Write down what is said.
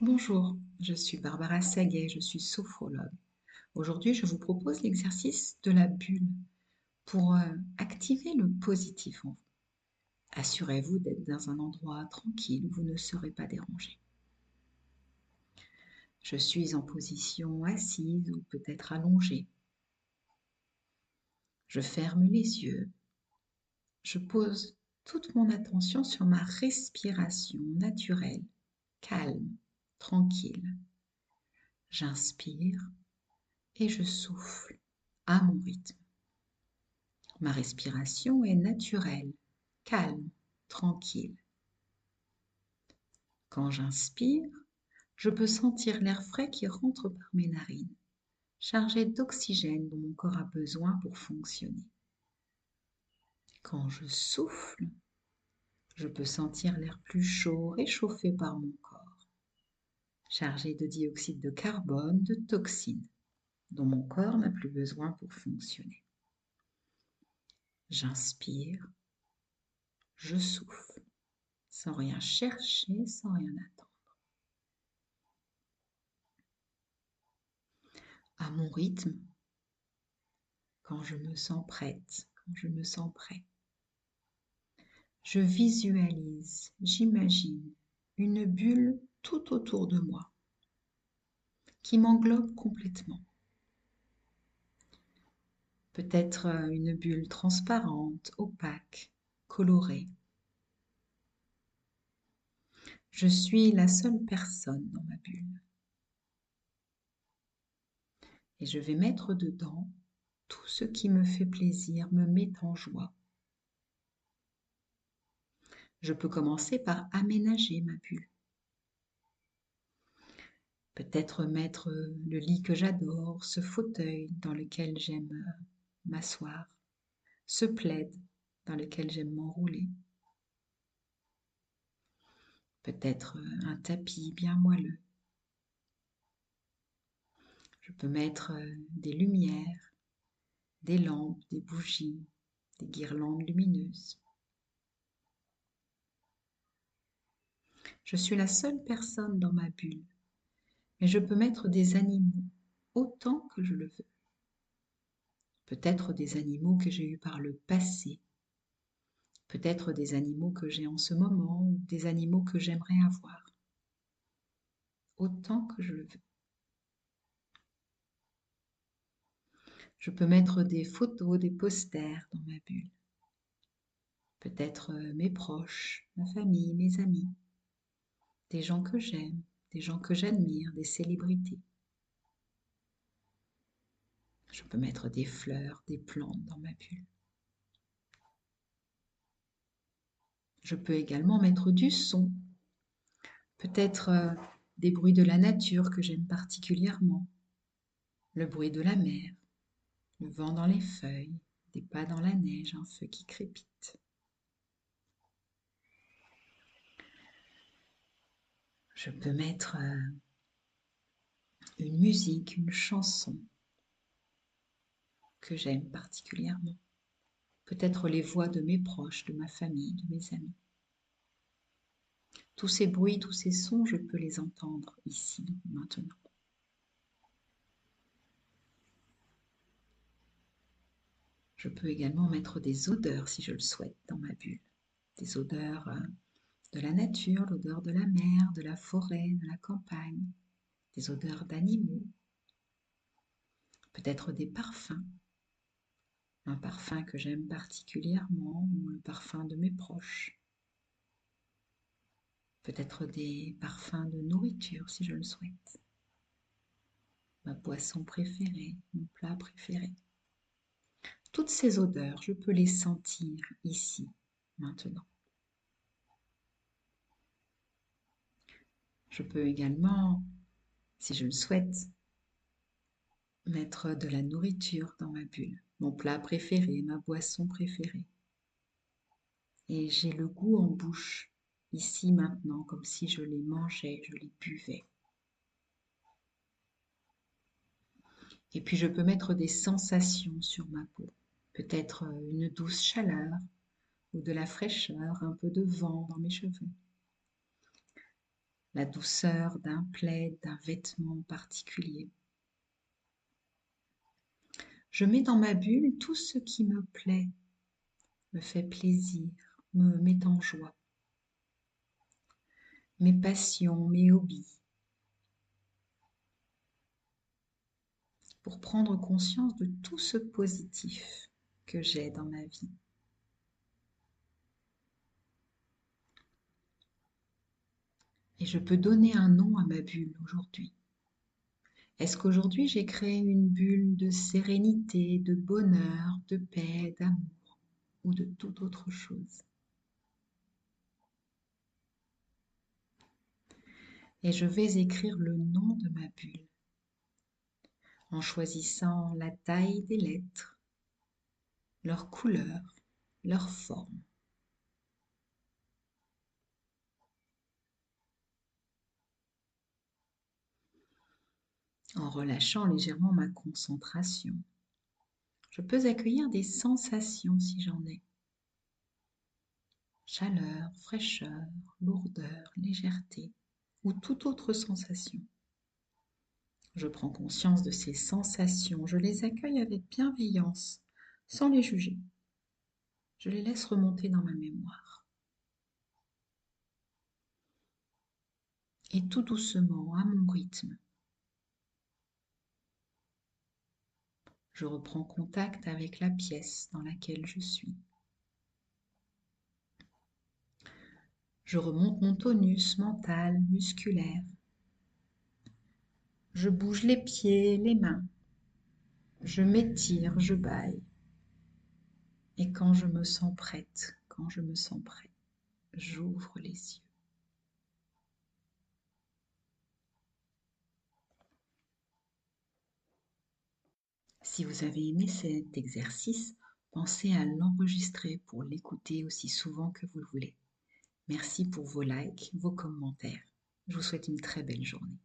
Bonjour, je suis Barbara Saguet, je suis sophrologue. Aujourd'hui, je vous propose l'exercice de la bulle pour activer le positif en vous. Assurez-vous d'être dans un endroit tranquille où vous ne serez pas dérangé. Je suis en position assise ou peut-être allongée. Je ferme les yeux. Je pose toute mon attention sur ma respiration naturelle, calme, tranquille. J'inspire et je souffle à mon rythme. Ma respiration est naturelle, calme, tranquille. Quand j'inspire, je peux sentir l'air frais qui rentre par mes narines, chargé d'oxygène dont mon corps a besoin pour fonctionner. Quand je souffle, je peux sentir l'air plus chaud réchauffé par mon corps, chargé de dioxyde de carbone, de toxines, dont mon corps n'a plus besoin pour fonctionner. J'inspire, je souffle, sans rien chercher, sans rien attendre. À mon rythme, quand je me sens prête, quand je me sens prêt. Je visualise, j'imagine une bulle tout autour de moi qui m'englobe complètement. Peut-être une bulle transparente, opaque, colorée. Je suis la seule personne dans ma bulle et je vais mettre dedans tout ce qui me fait plaisir, me met en joie. Je peux commencer par aménager ma bulle. Peut-être mettre le lit que j'adore, ce fauteuil dans lequel j'aime m'asseoir, ce plaid dans lequel j'aime m'enrouler. Peut-être un tapis bien moelleux. Je peux mettre des lumières, des lampes, des bougies, des guirlandes lumineuses. Je suis la seule personne dans ma bulle, mais je peux mettre des animaux autant que je le veux. Peut-être des animaux que j'ai eus par le passé, peut-être des animaux que j'ai en ce moment ou des animaux que j'aimerais avoir, autant que je le veux. Je peux mettre des photos, des posters dans ma bulle. Peut-être mes proches, ma famille, mes amis, des gens que j'aime, des gens que j'admire, des célébrités. Je peux mettre des fleurs, des plantes dans ma bulle. Je peux également mettre du son, peut-être des bruits de la nature que j'aime particulièrement, le bruit de la mer, le vent dans les feuilles, des pas dans la neige, un feu qui crépite. Je peux mettre une musique, une chanson que j'aime particulièrement. Peut-être les voix de mes proches, de ma famille, de mes amis. Tous ces bruits, tous ces sons, je peux les entendre ici, maintenant. Je peux également mettre des odeurs, si je le souhaite, dans ma bulle. Des odeurs de la nature, l'odeur de la mer, de la forêt, de la campagne, des odeurs d'animaux, peut-être des parfums, un parfum que j'aime particulièrement ou le parfum de mes proches, peut-être des parfums de nourriture si je le souhaite, ma boisson préférée, mon plat préféré. Toutes ces odeurs, je peux les sentir ici, maintenant. Je peux également, si je le souhaite, mettre de la nourriture dans ma bulle, mon plat préféré, ma boisson préférée. Et j'ai le goût en bouche, ici maintenant, comme si je les mangeais, je les buvais. Et puis je peux mettre des sensations sur ma peau, peut-être une douce chaleur ou de la fraîcheur, un peu de vent dans mes cheveux. la douceur d'un plaid, d'un vêtement particulier. Je mets dans ma bulle tout ce qui me plaît, me fait plaisir, me met en joie. Mes passions, mes hobbies, pour prendre conscience de tout ce positif que j'ai dans ma vie. Et je peux donner un nom à ma bulle aujourd'hui. Est-ce qu'aujourd'hui j'ai créé une bulle de sérénité, de bonheur, de paix, d'amour ou de toute autre chose? Et je vais écrire le nom de ma bulle en choisissant la taille des lettres, leur couleur, leur forme. En relâchant légèrement ma concentration, je peux accueillir des sensations si j'en ai. Chaleur, fraîcheur, lourdeur, légèreté ou toute autre sensation. Je prends conscience de ces sensations, je les accueille avec bienveillance, sans les juger. Je les laisse remonter dans ma mémoire. Et tout doucement, à mon rythme, je reprends contact avec la pièce dans laquelle je suis. Je remonte mon tonus mental, musculaire. Je bouge les pieds, les mains. Je m'étire, je bâille. Et quand je me sens prête, quand je me sens prêt, j'ouvre les yeux. Si vous avez aimé cet exercice, pensez à l'enregistrer pour l'écouter aussi souvent que vous le voulez. Merci pour vos likes, vos commentaires. Je vous souhaite une très belle journée.